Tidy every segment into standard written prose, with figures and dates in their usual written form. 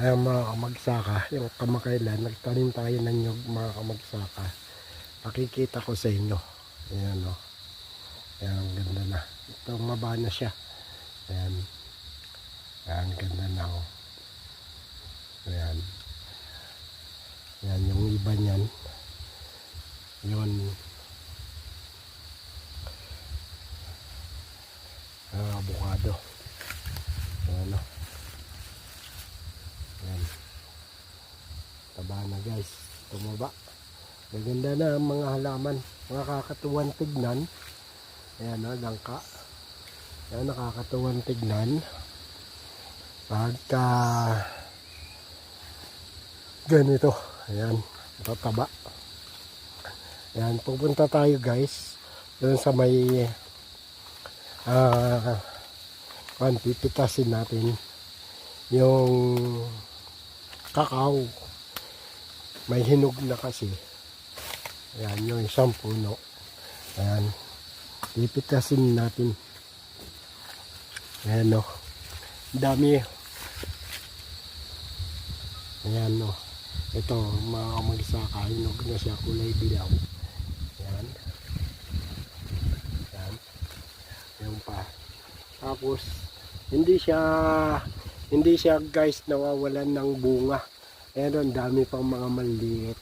Ayan mga kamagsaka, yung kamakailan, nagtanim tayo ng nyug mga kamagsaka. Pakikita ko sa inyo. Ayan o. Ayan, ang ganda na. Ito, maba na siya. Ayan. Ayan, ganda na o. Ayan. Ayan, yung iba niyan. Yun. Avocado. Ayan o. Ayan. Taba na guys. Tumaba. Maganda na ang mga halaman. Nakakatuwang tignan. Ayan o, langka. Ayan, nakakatuwang tignan. Pagka ganito. Ayan. Tataba. Ayan, pupunta tayo guys. Doon sa may pipitasin natin yung kakao. May hinog na kasi. Ayan, yung isang puno. Ayan. Pipitasin natin. Ayan o. Dami. Ayan o. Ito, mga kamagsaka. Hinog na siya. Kulay dilaw. Ayan. Ayan. Ayan pa. Tapos, hindi siya guys nawawalan ng bunga. Ayan, ang dami pang mga maliit.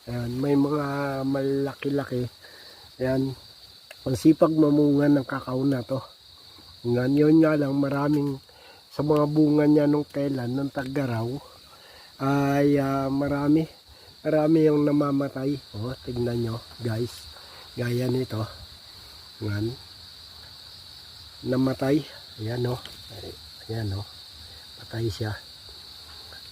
Ayan, may mga malaki-laki. Ayan, ang sipag mamunga ng kakao na to. Yun nga lang, maraming sa mga bunga niya nung kailan, nung tag-araw, ay marami yung namamatay. O, tignan nyo guys. Gaya nito. Ayan. Namatay. Ayan o. Ayan o. Patay siya.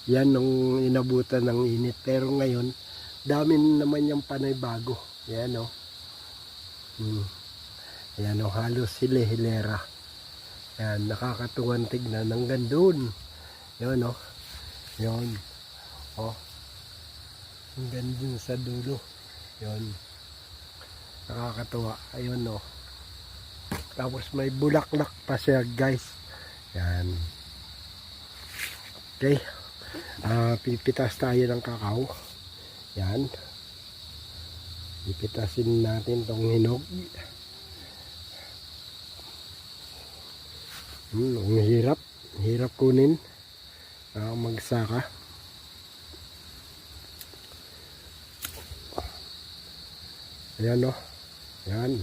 Yan nung inabutan ng init. Pero ngayon, dami naman yung panay bago. Yan o. Yan o, halos hile-hilera. Yan, nakakatuwang tignan. Hanggang doon. Yan o. Yan. O. Hanggang dun sa dulo. Yan. Nakakatuwa. Ayun o. Tapos may bulaklak pa siya guys. Yan. Okay. Pipitas tayo ng kakao. Yan. Pipitasin natin tong hinog. Ang hirap. Hirap kunin. Magsaka. Ayan o. Yan.